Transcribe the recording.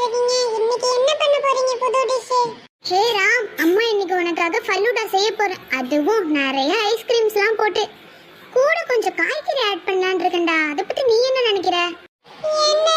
இருக்கீங்க? இன்னைக்கு என்ன பண்ண போறீங்க புது டிஷ்? ஹே ராம், அம்மா இன்னைக்கு உனக்காக ஃபலூடா செய்ய போறேன். அதுவும் நிறைய ஐஸ்கிரீம்ஸ்லாம் போட்டு கூட கொஞ்சம் காய்கறி ஆட் பண்ணலாம்னு இருக்கேன்டா. அத பத்தி நீ என்ன நினைக்கிற? என்ன